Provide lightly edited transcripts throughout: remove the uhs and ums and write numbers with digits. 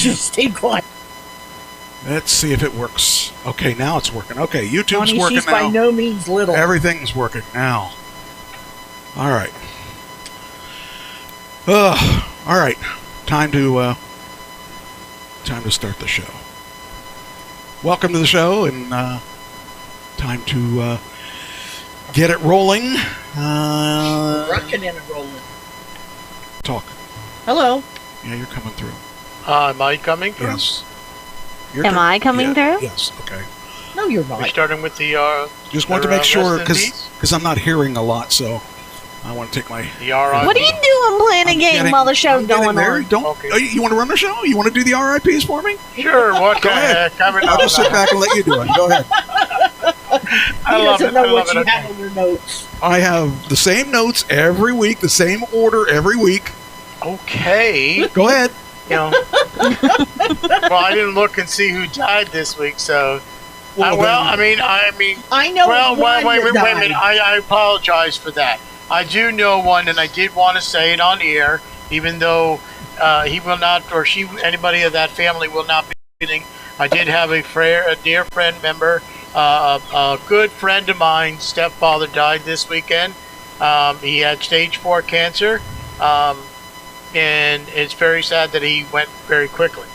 should stay quiet. Let's see if it works. Okay, now it's working. Okay, YouTube's Tony, working she's now. by no means little. Everything's working now. All right. All right. Time to start the show. Welcome to the show, and time to get it rolling. Rocking and rolling. Talk. Hello. Yeah, you're coming through. Am I coming through? Yes. Am I coming through? Yes. Okay. No, you're We're not. starting with the Just want to make sure West Indies? because I'm not hearing a lot, so I want to take my. The RIP. What are you doing playing a game while the show's going on? Don't. Okay. You want to run the show? You want to do the RIPs for me? Sure. What Go the ahead. heck? I mean, I'll just sit back and let you do it. Go ahead. I He love doesn't it. know I what love you it. have on your notes. I have the same notes every week, the same order every week. Okay. Go ahead. You know. Well, I didn't look and see who died this week, so. I mean. I know. Well, one wait a that minute. died. I apologize for that. I do know one, and I did want to say it on the air, even though he will not, or she, anybody of that family will not be listening. I did have a dear friend member, a good friend of mine, stepfather died this weekend. He had stage 4 cancer, and it's very sad that he went very quickly.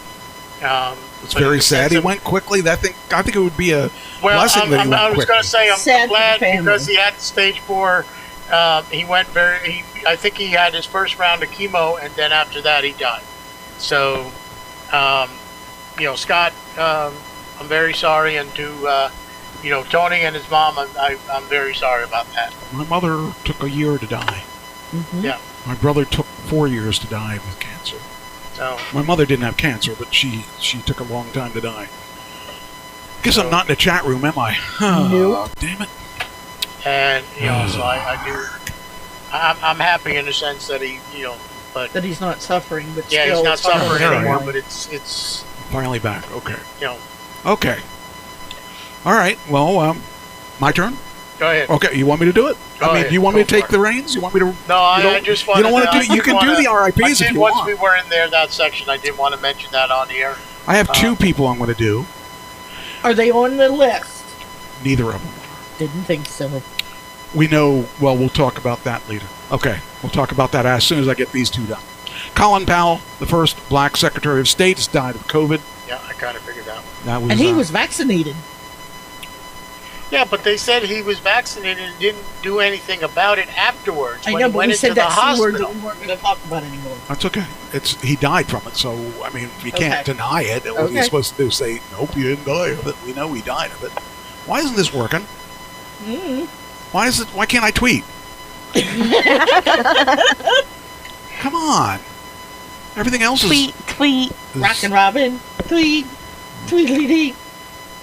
It's very sad. He went quickly. I think it would be a blessing that he went I was going to say Sad I'm for the glad family. because he had stage 4. He went I think he had his first round of chemo, and then after that he died. So, Scott, I'm very sorry, and to Tony and his mom, I'm very sorry about that. My mother took a year to die. Mhm. Yeah. My brother took 4 years to die with cancer. So, My mother didn't have cancer, but she took a long time to die. Guess I'm not in the chat room, am I? Nope. Damn it. and so I do. I'm happy in the sense that he, but That he's not suffering, but yeah, still, he's not it's hard suffering to anymore. say. But it's Finally back. Okay. you know. Okay. All right. Well, my turn. Go ahead. Okay. You want me to do it? Go ahead. Do you want me Go to take for the reins? You want me to? No, I don't- just You wanted don't want to do it. You can do the RIPs if you once want. we were in there, that section, I did want to mention that on the air. I have 2 people I'm going to do. Are they on the list? Neither of them. Didn't think so. We know. Well, we'll talk about that later. Okay. We'll talk about that as soon as I get these 2 done. Colin Powell, the first black Secretary of State, has died of COVID. Yeah, I kind of figured that one. That was. And he was vaccinated. Yeah, but they said he was vaccinated and didn't do anything about it afterwards. I when know, he but went we into said the that C word that hospital. we weren't going to talk about anymore. That's okay. He died from it, so I mean, you can't Okay. deny it. What are you Okay. supposed to do? Say, nope, you didn't die of it. We know he died of it. Why isn't this working? Mm. Why can't I tweet? Come on. Everything else Tweet. is. Rockin' Robin. Tweet. Tweedly-dee.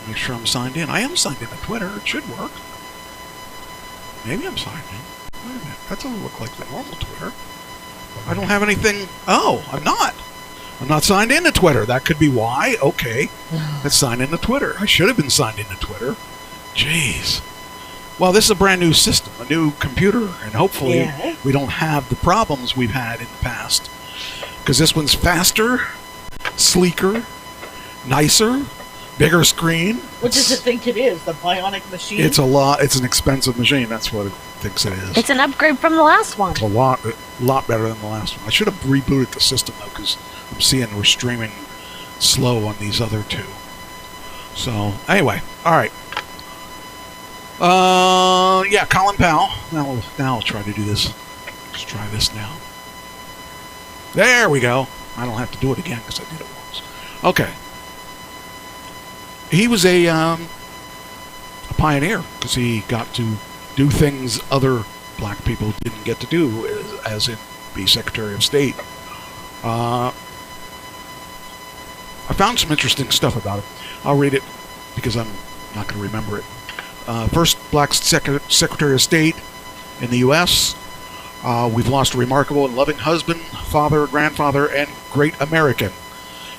Make sure I'm signed in. I am signed in to Twitter. It should work. Maybe I'm signed in. Wait a minute. That doesn't look like the normal Twitter. I don't have anything. Oh, I'm not. I'm not signed in to Twitter. That could be why. Okay. Let's sign in to Twitter. I should have been signed in to Twitter. Jeez. Well, this is a brand new system, a new computer, and hopefully Yeah. we don't have the problems we've had in the past. Because this one's faster, sleeker, nicer, bigger screen. What does it think it is? The bionic machine? It's a lot. It's an expensive machine. That's what it thinks it is. It's an upgrade from the last one. It's a lot better than the last one. I should have rebooted the system though, because I'm seeing we're streaming slow on these other 2. So anyway, all right. Yeah, Colin Powell. Now I'll try to do this. Let's try this now. There we go. I don't have to do it again because I did it once. Okay. He was a pioneer because he got to do things other black people didn't get to do, as in be Secretary of State. I found some interesting stuff about him. I'll read it because I'm not going to remember it. First black Secretary of State in the U.S. We've lost a remarkable and loving husband, father, grandfather, and great American.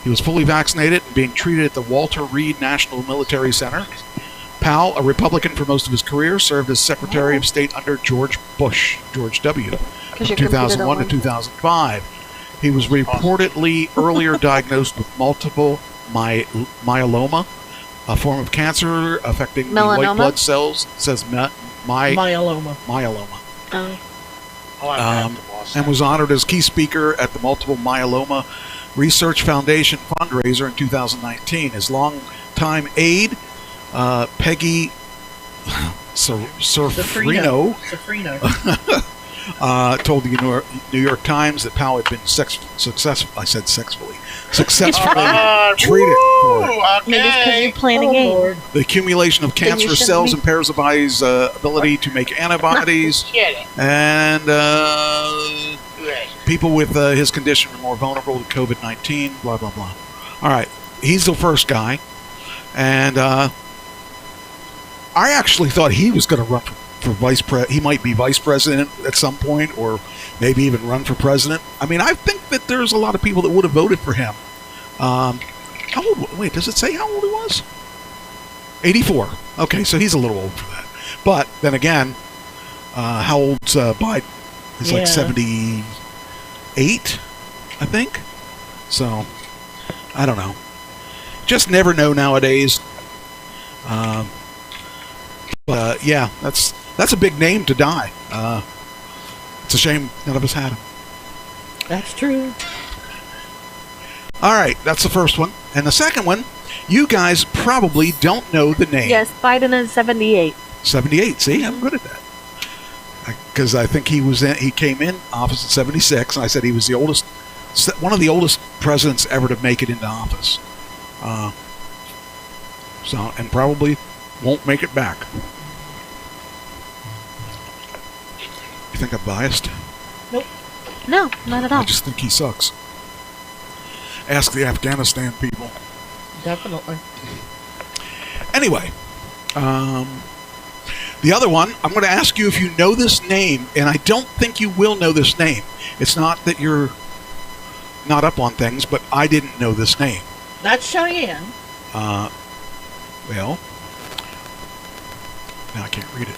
He was fully vaccinated and being treated at the Walter Reed National Military Center. Powell, a Republican for most of his career, served as Secretary of State under George W. from 2001 to 2005. He was reportedly earlier diagnosed with multiple myeloma, a form of cancer affecting the white Melanoma? blood cells. It says Myeloma. myeloma. Oh. Oh, I have to watch And that. was honored as key speaker at the Multiple Myeloma Research Foundation fundraiser in 2019. His longtime aide, Peggy Serfrino, told the New York Times that Powell had been successfully treated for it. Maybe it's because Okay. you're playing a Oh, game. Lord. The accumulation of Then you cancerous shouldn't cells be- impairs the body's ability to make antibodies, Kidding. and Yes. people with his condition are more vulnerable to COVID-19, blah, blah, blah. All right. He's the first guy. And I actually thought he was going to run for he might be vice president at some point, or maybe even run for president. I mean, I think that there's a lot of people that would have voted for him. How old? Wait, does it say how old he was? 84. Okay, so he's a little old for that. But then again, how old's Biden? He's like Yeah. 78, I think. So, I don't know. Just never know nowadays. But yeah, that's a big name to die. It's a shame none of us had him. That's true. All right, that's the first one. And the second one, you guys probably don't know the name. Yes, Biden is 78. 78. See, I'm good at that. Because I think he came in office in 76, and I said he was one of the oldest presidents ever to make it into office. And probably won't make it back. You think I'm biased? No, not at all. I just think he sucks. Ask the Afghanistan people. Definitely. Anyway, the other one, I'm going to ask you if you know this name, and I don't think you will know this name. It's not that you're not up on things, but I didn't know this name. That's Cheyenne. Well, now I can't read it.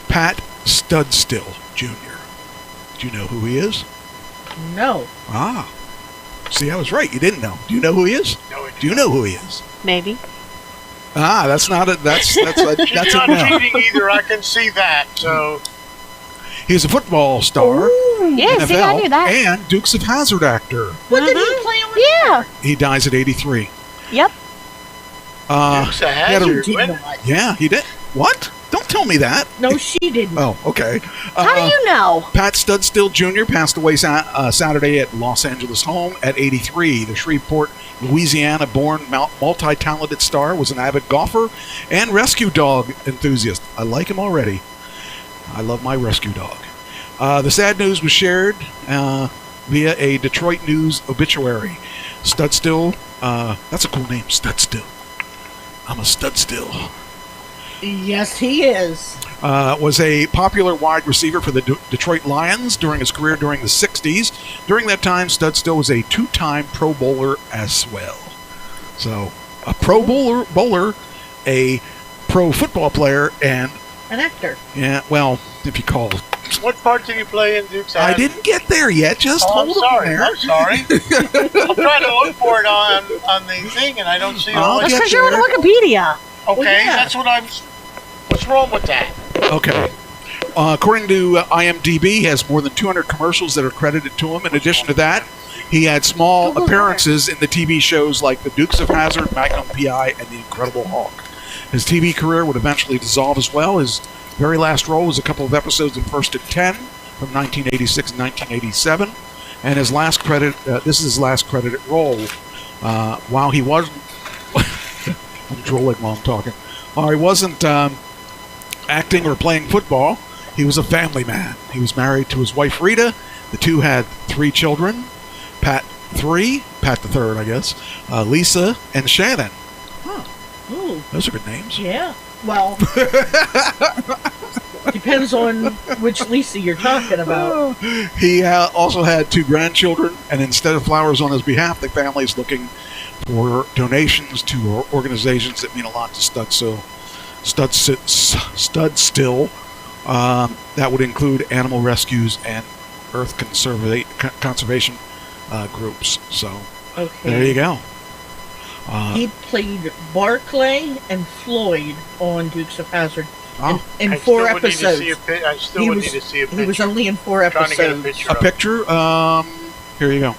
Pat Studstill Jr. Do you know who he is? No. Ah. See, I was right. You didn't know. Do you know who he is? No, Do you know who he is? Maybe. Ah, that's not a. That's She's a not no. cheating either. I can see that. So He's a football star, Yeah, see, I NFL, knew that. and Dukes of Hazzard actor. What did he Mhm. play on? Yeah. He dies at 83. Yep. Dukes of he had a- You Hazzard. did When- not. Yeah, he did. What? Don't tell me that. No, she didn't. Oh, okay. How do you know? Pat Studstill Jr. passed away Saturday at Los Angeles home at 83. The Shreveport, Louisiana-born multi-talented star was an avid golfer and rescue dog enthusiast. I like him already. I love my rescue dog. The sad news was shared via a Detroit News obituary. Studstill, that's a cool name, Studstill. I'm a Studstill. Yes, he is. Was a popular wide receiver for the Detroit Lions during his career during the 60s. During that time, Studstill was a two-time Pro Bowler as well. So, a Pro Bowler, a pro football player, and, An actor. yeah, well, if you call. What part did you play in Dukes of I Hazzard? didn't get there yet. Just Oh, I'm hold sorry. on there. I'm sorry. I'm trying to look for it on the thing, and I don't see it. I'll on That's get because you're on there. Wikipedia. Okay, Well, yeah. that's what I'm. What's wrong with that? Okay. According to IMDb, he has more than 200 commercials that are credited to him. In addition to that, he had small Google appearances in the TV shows like The Dukes of Hazzard, Magnum P.I., and The Incredible Hulk. His TV career would eventually dissolve as well. His very last role was a couple of episodes in First and 10 from 1986 and 1987. And his last this is his last credited role. While he wasn't... I'm drooling while I'm talking. While he wasn't acting or playing football, he was a family man. He was married to his wife Rita. The two had 3 children. Pat the third, I guess. Lisa and Shannon. Ooh, Those are good names. yeah. Well, depends on which Lisa you're talking about. He also had 2 grandchildren, and instead of flowers on his behalf, the family is looking for donations to organizations that mean a lot to Studstill. That would include animal rescues and Earth conservation groups. So Okay. there you go. He played Barclay and Floyd on Dukes of Hazzard Oh, in I 4 still would need to episodes. see a I still He would was- need to see a picture. He was only in 4 trying to get a episodes. picture. a of it. picture. Here you go.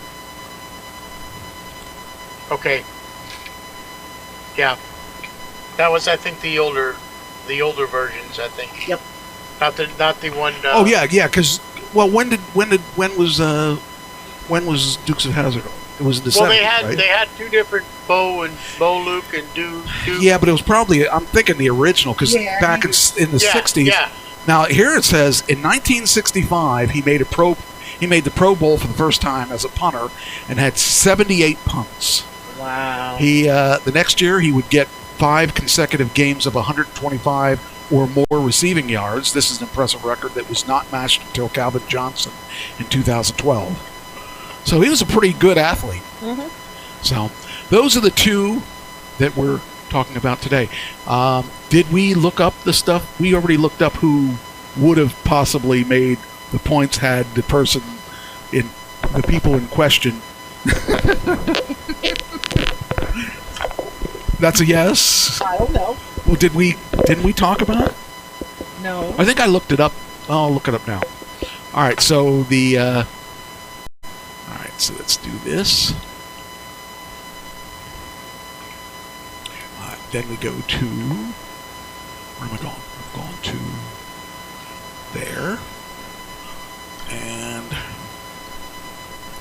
Okay. Yeah. That was, I think, the older versions. I think. Yep. Not the one. Oh yeah. Because when was Dukes of Hazzard? It was in the 70s, right? they had 2 different Bo Luke and Duke. Yeah, but it was probably, I'm thinking the original, because Yeah, back in the 60s. Yeah. Now here it says in 1965 he made the Pro Bowl for the first time as a punter and had 78 punts. Wow. He the next year he would get 5 consecutive games of 125 or more receiving yards. This is an impressive record that was not matched until Calvin Johnson in 2012. So he was a pretty good athlete. Mhm. So those are the 2 that we're talking about today. Did we look up the stuff? We already looked up who would have possibly made the points had the people in question. That's a yes. I don't know. Well, didn't we talk about it? No. I think I looked it up. I'll look it up now. All right, so so let's do this. Then we go to, where am I going? I'm going to there, and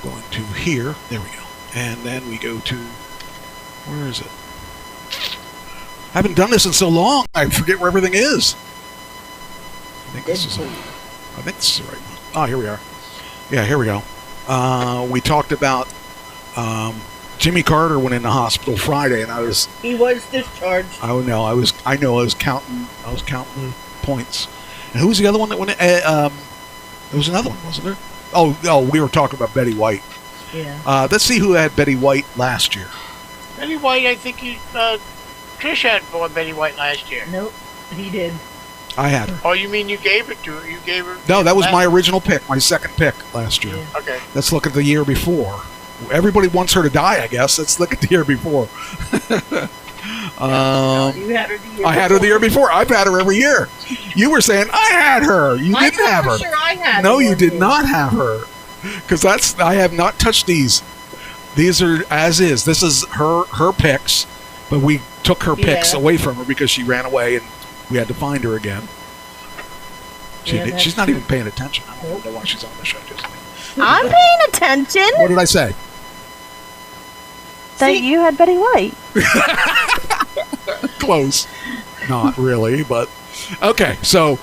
going to here. There we go. And then we go to, where is it? I haven't done this in so long. I forget where everything is. I think this is the right one. Oh, here we are. Yeah, here we go. We talked about Jimmy Carter went in the hospital Friday, and He was discharged. I was counting the points. And who was the other one that went in? There was another one, wasn't there? Oh, we were talking about Betty White. Yeah. Let's see who had Betty White last year. Betty White, I think Trish had Betty White last year. Nope. He did. I had her. Oh, you mean you gave it to her? You gave her? No, that was my original pick, my second pick last year. Yeah. Okay. Let's look at the year before. Everybody wants her to die, I guess. Let's look at the year before. You had her the year I had her the year before. I've had her every year. You were saying I had her. You I didn't have her. Sure I had No, her. you did not have her. Because I have not touched these. These are as is. This is her picks, but we took her picks Yeah. away from her because she ran away and we had to find her again. Yeah, She's not true. even paying attention. I don't know why she's on the show. Just I'm paying attention what did I say? that See- you had Betty White. Close. Not really, but okay. So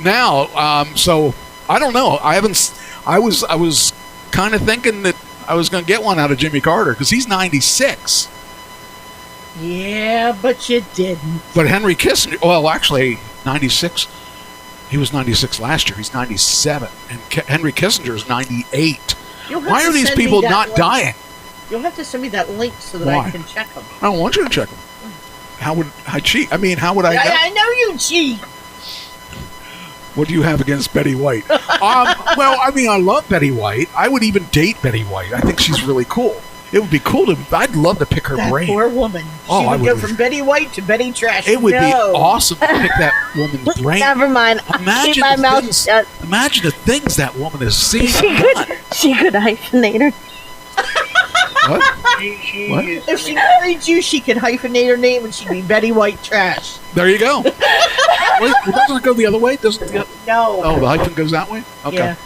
now, so I don't know. I was kind of thinking that I was going to get one out of Jimmy Carter because he's 96. Yeah, but you didn't. But Henry Kissinger, well, actually 96. He was 96 last year. He's 97, and Henry Kissinger is 98. You'll have Why to are these send me people that not link. dying? You'll have to send me that link so that Why? I can check them. I don't want you to check them. How would I cheat? I mean, how would I know? I know you cheat. What do you have against Betty White? Well, I mean, I love Betty White. I would even date Betty White. I think she's really cool. It would be cool to. I'd love to pick her That brain. poor woman. Oh, She I would go would- from Betty White to Betty Trash. It would be No. awesome to pick that woman's brain. Never mind. I'll keep Imagine my the mouth things- shut. Imagine the things that woman has seen. She could hyphenate her. What? She What? is. If she married you, she could hyphenate her name and she'd be Betty White Trash. There you go. Wait, doesn't it go the other way? Doesn't it go? No. Oh, the hyphen goes that way. Okay. Yeah.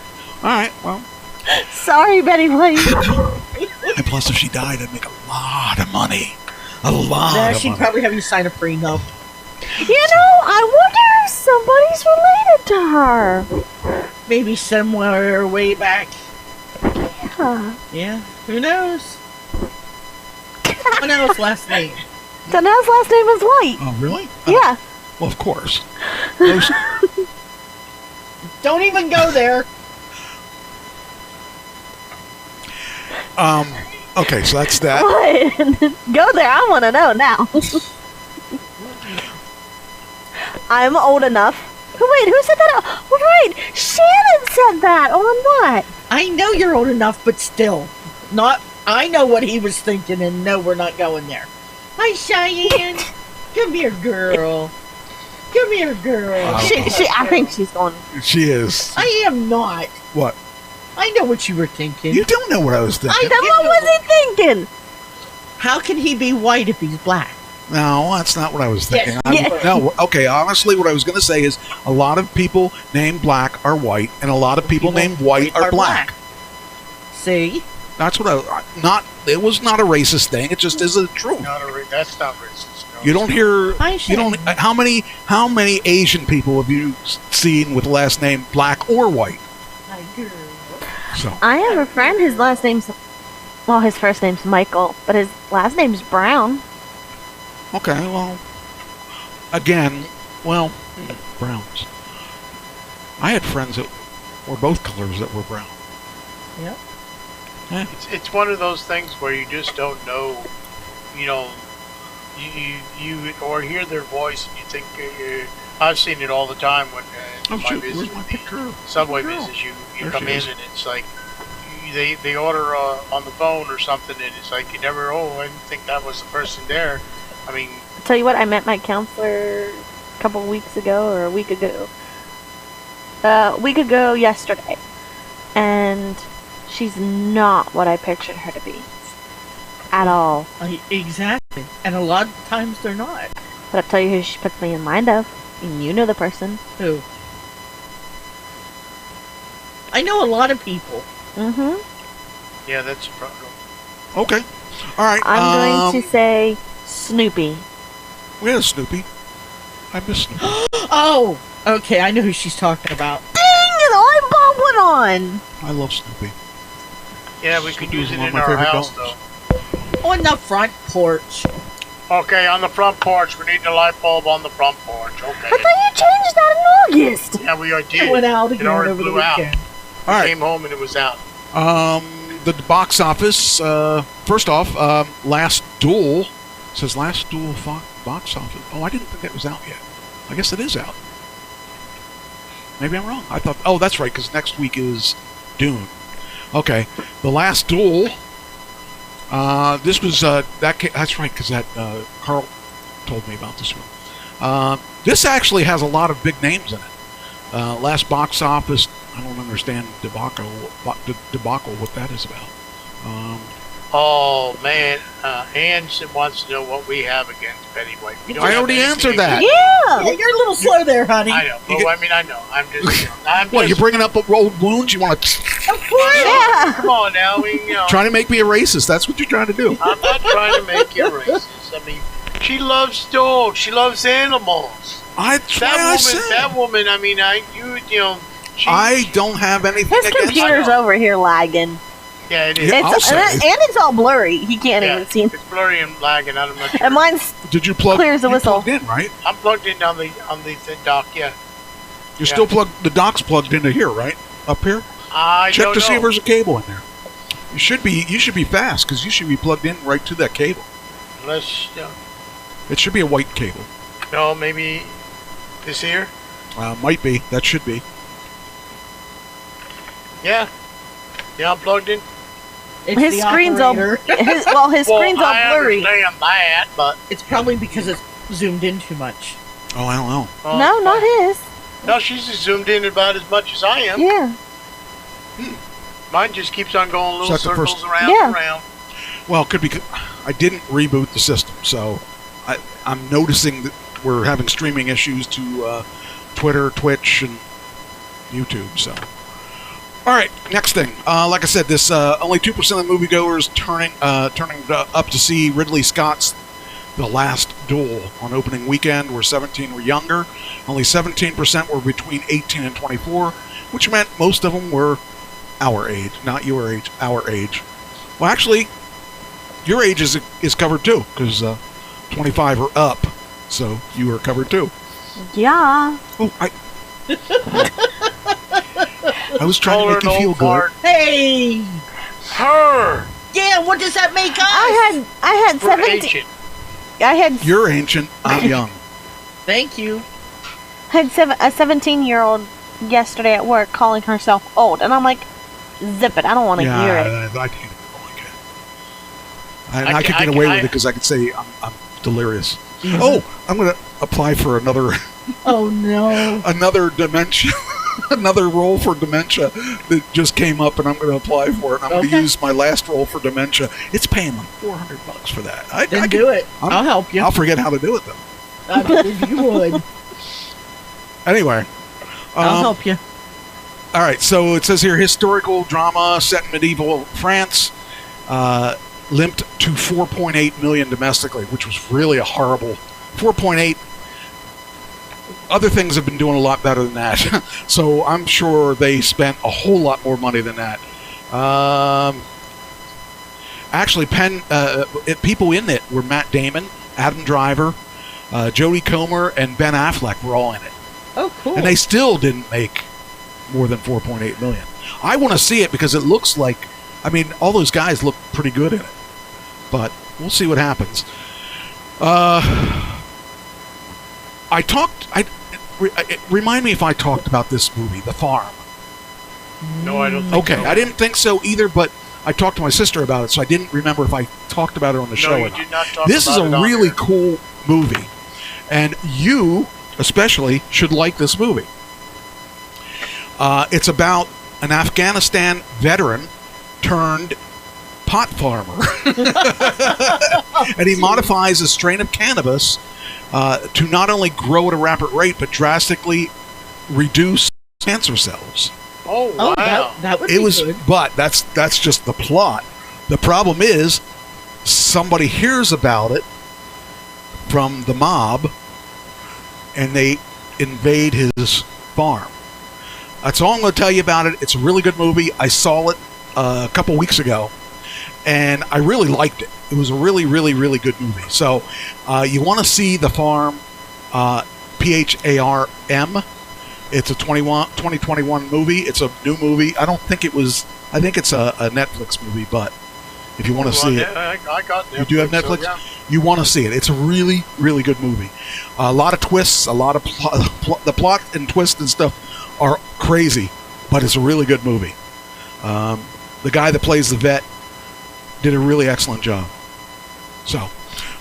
All right. Well, Sorry, Betty White. and plus, if she died, I'd make a lot of money. A lot Nah, of she'd money. probably have you sign a prenup. You know, I wonder if somebody's related to her. Maybe somewhere way back. Huh. Yeah. Who knows? Someone else's last name. Dana's last name is White. Oh, really? Yeah. Well, of course. Those- Don't even go there. okay, so that's that. What? Go there. I want to know now. I'm old enough. Wait, who said that? Oh, right. Shannon said that. On what? I know you're old enough, but still. Not. I know what he was thinking, and no, we're not going there. Hi, Cheyenne. Come here, girl. Come here, girl. I think she's going. She is. I am not. What? I know what you were thinking. You don't know what I was thinking. Then what was he thinking? How can he be white if he's black? No, that's not what I was thinking. Yes. No, okay, honestly, what I was going to say is a lot of people named black are white, and a lot of people named white are black. See? That's what it was not a racist thing. It just isn't true. That's not racist. No. You don't hear, Hi, you don't, how many Asian people have you seen with the last name black or white? Hi, girl. So, I have a friend. His last name's, well, his first name's Michael, but his last name's Brown. okay, well, again, well, browns. I had friends that were both colors that were brown. Yep. It's one of those things where you just don't know, you or hear their voice and you think. I've seen it all the time when Where's my picture? subway Girl. visits. You There come she in is. and it's like they order on the phone or something, and it's like you never. Oh, I didn't think that was the person there. I mean, I'll tell you what, I met my counselor a couple weeks ago, or a week ago. Yesterday. And she's not what I pictured her to be. At all. Exactly. And a lot of times they're not. But I'll tell you who she puts me in mind of. And you know the person. Who? I know a lot of people. Mm-hmm. yeah, that's a problem. Okay. All right. I'm going to say Snoopy. We had a Snoopy. I miss Snoopy. Oh! Okay, I know who she's talking about. Dang it! I bought one on! I love Snoopy. Yeah, we could use it one of in my our favorite house dogs. though. On the front porch. Okay, on the front porch. We need the light bulb on the front porch. I Okay. thought you changed that in August! Yeah, we did. It went out It again already over the blew out. weekend. All right. Came home and it was out. The box office. First off, Last Duel says Last Duel box office. Oh, I didn't think that was out yet. I guess it is out. Maybe I'm wrong. I thought. Oh, that's right, because next week is Dune. Okay, The Last Duel. This was that's right, because that Carl told me about this one. This actually has a lot of big names in it. Last box office. I don't understand debacle. What that is about. Oh man, Ann wants to know what we have against Betty White. We don't I have already anything answered that. Yeah, Yeah! you're a little slow there, honey. I know. Well, I mean, I know. I'm just. I'm What, just. you're bringing up old wounds? You want to Of course. Yeah! Come on now. trying to make me a racist? That's what you're trying to do. I'm not trying to make you racist. I mean, she loves dogs. She loves animals. That woman. I mean, She, I don't have anything His against computer's I know. over here lagging. Yeah, it is. Yeah, I'll It's, say. and it's all blurry. He can't Yeah, even see. it's blurry and lagging. I'm not sure. And mine's Did you plug? Clear as a you whistle. plugged in, right? I'm plugged in on the dock. Yeah, You're Yeah. still plugged. The dock's plugged into here, right? Up here. I Check don't to see if know. there's a cable in there. You should be fast because you should be plugged in right to that cable. Unless, It should be a white cable. no, maybe this here. Might be. That should be. Yeah, I'm plugged in. It's his the screen's all operator. his screen's all I blurry. understand that, but It's probably because it's zoomed in too much. Oh, I don't know. No, not his. No, she's just zoomed in about as much as I am. Yeah. Mine just keeps on going little Is that the circles first- around Yeah. and around. Well, it could be. I didn't reboot the system, so I'm noticing that we're having streaming issues to Twitter, Twitch, and YouTube. So, all right, next thing. Like I said, this only 2% of the moviegoers turning up to see Ridley Scott's The Last Duel on opening weekend, where 17 were younger. Only 17% were between 18 and 24, which meant most of them were our age, not your age, our age. Well, actually, your age is covered too, because 25 or up, so you are covered too. Yeah. Oh, I was trying to Color make you and feel old good. fart. Hey! Her. Yeah, what does that make us? I had We're 17. ancient. I had You're ancient. I'm young. Thank you. a 17-year-old yesterday at work calling herself old, and I'm like, zip it. I don't want to hear it. I can't like it. And I could get away with it because I could say I'm delirious. Mhm. Oh, I'm going to apply for another Oh no. another dementia, another role for dementia that just came up, and I'm going to apply for it. And I'm going to Okay. use my last role for dementia. It's paying like $400 for that. Then I do it. I'm- I'll help you. I'll forget how to do it though. I believe you would. Anyway, I'll help you. all right. So it says here, historical drama set in medieval France. Limped to 4.8 million domestically, which was really a horrible 4.8. Other things have been doing a lot better than that, so I'm sure they spent a whole lot more money than that. Actually, people in it were Matt Damon, Adam Driver, Jodie Comer, and Ben Affleck were all in it, Oh, cool. and they still didn't make more than 4.8 million. I want to see it because it looks like, I mean, all those guys look pretty good in it. But we'll see what happens. Remind me if I talked about this movie, The Farm. No, I don't think Okay, so. I didn't think so either, but I talked to my sister about it, so I didn't remember if I talked about it on the show. No, or you not. did not talk This is about a it on really here. cool movie, and you especially should like this movie. It's about an Afghanistan veteran turned pot farmer, and he modifies a strain of cannabis to not only grow at a rapid rate but drastically reduce cancer cells. Oh, Oh, wow. that would It be was, good. but that's just the plot. The problem is, somebody hears about it from the mob, and they invade his farm. That's all I'm going to tell you about it. It's a really good movie. I saw it a couple weeks ago, and I really liked it. It was a really, really, really good movie. So, you want to see The Farm, PHARM. It's a 2021 movie. It's a new movie. I think it's a Netflix movie, but if you want to see it, I got Netflix. You do have so Netflix? yeah. you want to see it. It's a really, really good movie. A lot of twists, a lot of the plot and twist and stuff are crazy, but it's a really good movie. The guy that plays the vet did a really excellent job. So,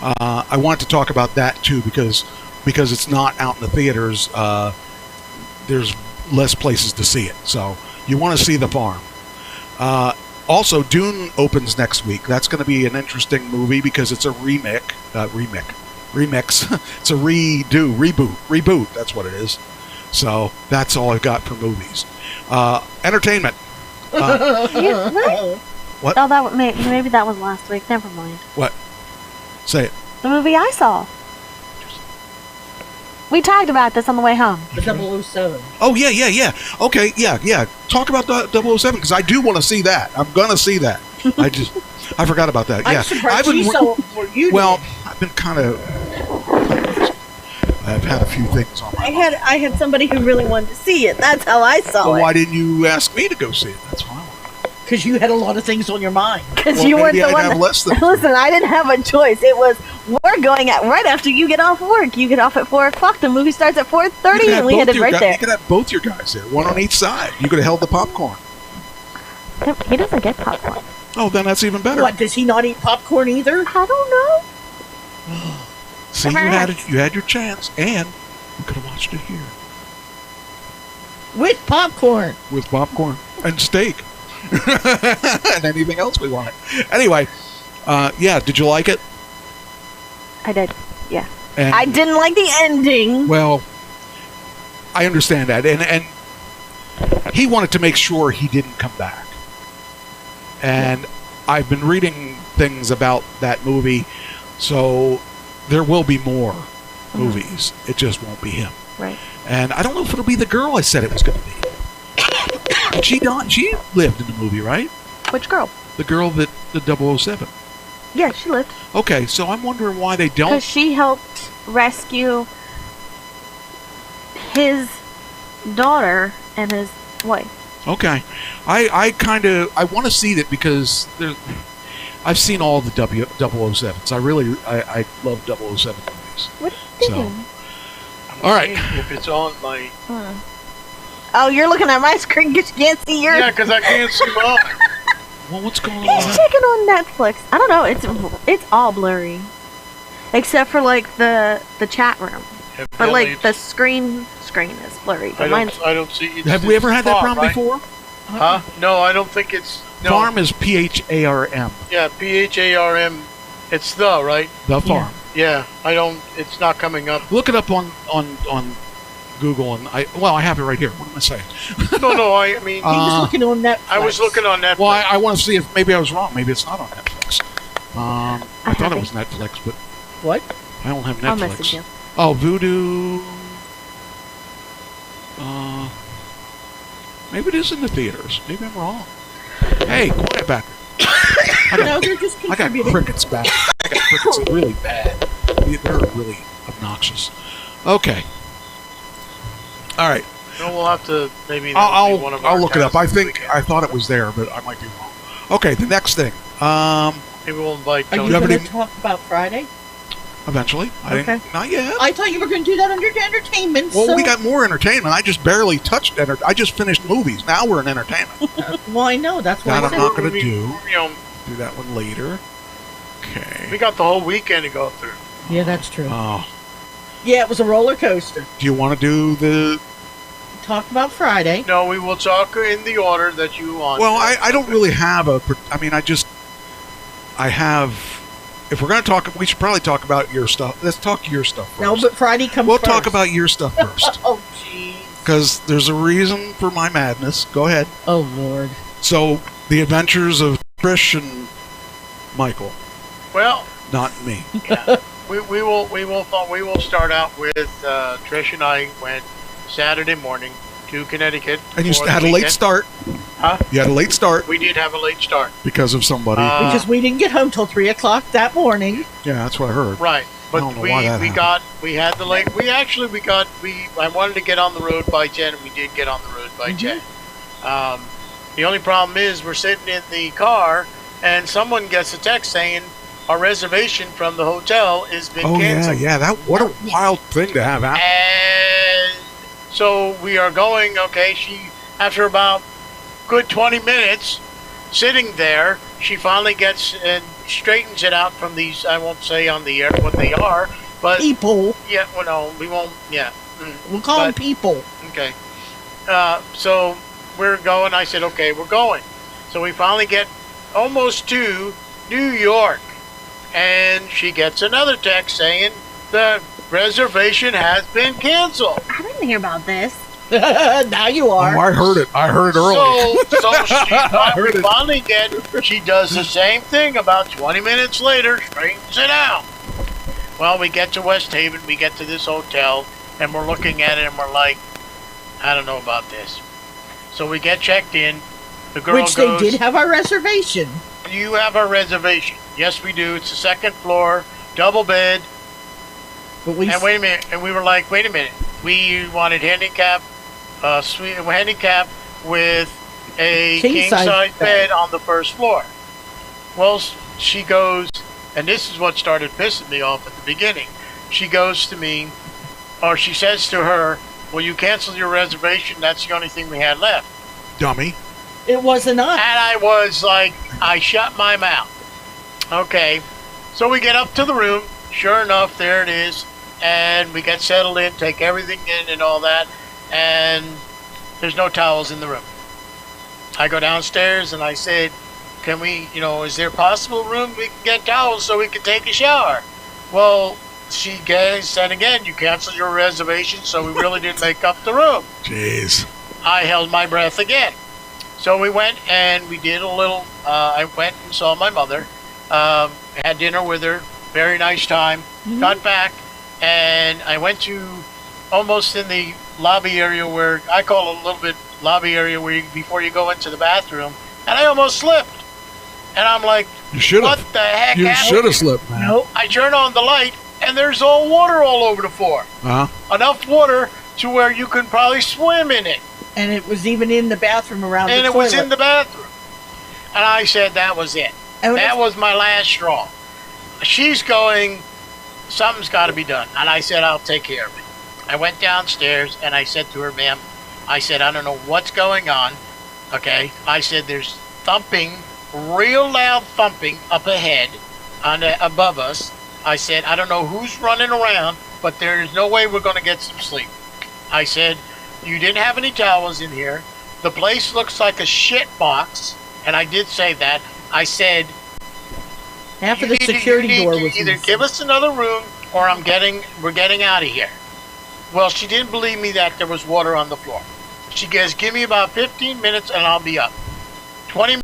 I wanted to talk about that too because it's not out in the theaters. There's less places to see it. So you want to see The Farm. Also, Dune opens next week. That's going to be an interesting movie because it's a remix. It's a reboot. That's what it is. So that's all I've got for movies. Entertainment. Yeah, what? What? Oh, maybe that was last week. Never mind. Say it. The movie I saw. We talked about this on the way home. The 007. Oh, yeah. Okay, yeah. Talk about the 007 because I do want to see that. I'm going to see that. I forgot about that. Yeah. I'm surprised I've you been, saw it before you well, did. I've been kind of. I've had a few things on my mind. I had somebody who really wanted to see it. That's how I saw Well, it. why didn't you ask me to go see it? That's why. Because you had a lot of things on your mind. Because Well, you weren't maybe the I'd one. have less than. Listen, I didn't have a choice. It was we're going at right after you get off work. You get off at 4:00. The movie starts at 4:30, and we headed right there. You could have both your guys there, one on each side. You could have held the popcorn. He doesn't get popcorn. Oh, then that's even better. What, does he not eat popcorn either? I don't know. See, you had your chance, and you could have watched it here With popcorn. with popcorn and steak and anything else we wanted. Anyway, yeah, did you like it? I did. And, I didn't like the ending. Well, I understand that, and he wanted to make sure he didn't come back. And I've been reading things about that movie, so there will be more movies. It just won't be him. Right. And I don't know if it'll be the girl I said it was going to be. And she lived in the movie, right? Which girl? The girl that the 007. Yeah, she lived. Okay, so I'm wondering why they Because don't. she helped rescue his daughter and his wife. Okay, I want to see that because I've seen all the 007s. I love 007 movies. What are you So- doing? All right. If it's on my Oh, you're looking at my screen because you can't see yours. Yeah, because I can't see mine. Well, what's going on? He's with that? checking on Netflix. I don't know. It's all blurry, except for like the chat room. But like the screen is blurry. But I don't see. Have we ever had that problem right? before? Huh? No, I don't think it's. No. Farm is PHARM. Yeah, PHARM. It's the right. The farm. Yeah, I don't. It's not coming up. Look it up on Google, and I have it right here. What am I saying? No. I mean, He was looking on Netflix. I was looking on Netflix. Well, I want to see if maybe I was wrong. Maybe it's not on Netflix. I thought it was Netflix, but What? I don't have I'll message Netflix. you. Oh, Voodoo. Maybe it is in the theaters. Maybe I'm wrong. Hey, quiet back. No, they're just I got contributing. crickets back. I got crickets really bad. They're really obnoxious. Okay. All right. No, we'll have to maybe. that'll be one of our I'll look it up. tasks I this think weekend. I thought it was there, but I might be wrong. Okay, the next thing. Maybe we'll invite Are Tony. you have going any- to talk about Friday? Eventually. Okay. Not yet. I thought you were going to do that under entertainment. Well, so, we got more entertainment. I just barely touched I just finished movies. Now we're in entertainment. Well, I know. That's why That I I'm said not going to We- do. You know, Do that one later. we Okay. got the whole weekend to go through. Yeah, that's true. Oh, Yeah, it was a roller coaster. do you want to do the? Talk about Friday. No, we will talk in the order that you want. Well, I don't really have a. I mean, I have. If we're going to talk, we should probably talk about your stuff. Let's talk your stuff first. No, but Friday comes we'll first. talk about your stuff first Oh, jeez. because there's a reason for my madness. Go ahead. Oh, Lord. So, the adventures of Trish and Michael, Well, not me. we will start out with Trish and I went Saturday morning to Connecticut. And you for the had a late weekend. start. Huh? You had a late start We did have a late start. because of somebody. Because we didn't get home till 3 o'clock that morning. Yeah, that's what I heard. Right. But don't know we why that had the late. I wanted to get on the road by 10, and we did get on the road by 10. The only problem is we're sitting in the car, and someone gets a text saying our reservation from the hotel has been Oh canceled. yeah. What a wild thing to have happen. And so we are going, okay, after about good 20 minutes sitting there, she finally gets and straightens it out from these, I won't say on the air what they are, but People. yeah, well, no, we won't, yeah. We'll call them But- people. Okay. So we're going, I said, okay, we're going. So we finally get almost to New York, and she gets another text saying the reservation has been canceled. I didn't hear about this. Now you Oh, are. I heard it. I heard it early. She does the same thing about 20 minutes later, straightens it out. Well, we get to West Haven, we get to this hotel, and we're looking at it and we're like, I don't know about this. So we get checked in. The girl Which goes, they did have our reservation. you have our reservation. Yes, we do. It's the second floor, double bed. But we And wait a minute. And we were like, wait a minute. We wanted handicap with a King size king-size bed. bed on the first floor. Well, she goes, and this is what started pissing me off at the beginning. She goes to me, or she says to her, well, you canceled your reservation. That's the only thing we had left. Dummy. it wasn't us. And I was like, I shut my mouth. Okay. So we get up to the room. Sure enough, there it is. And we get settled in, take everything in and all that. And there's no towels in the room. I go downstairs and I said, can we, is there possible room we can get towels so we can take a shower? Well, she said again, you canceled your reservation, so we really didn't make up the room. Jeez. I held my breath again. So we went and we did a little, I went and saw my mother, had dinner with her, very nice time, got back, and I went to almost in the lobby area where, I call it a little bit lobby area where before you go into the bathroom, and I almost slipped. And I'm like, You should what have. the heck You happened? should have slipped, man. Nope. I turn on the light, and there's all water all over the floor. Huh? Enough water to where you can probably swim in it. And it was even in the bathroom around And the it toilet. was in the bathroom. And I said that was it. And That was my last straw. She's going, something's got to be done. And I said, I'll take care of it. I went downstairs and I said to her, ma'am, I said, I don't know what's going on. Okay. I said, there's thumping, real loud thumping up ahead, above us. I said, I don't know who's running around, but there's no way we're going to get some sleep. I said, you didn't have any towels in here. The place looks like a shit box. And I did say that. I said, Half of the security door was either give us another room or we're getting out of here. Well, she didn't believe me that there was water on the floor. She goes, give me about 15 minutes and I'll be up. 20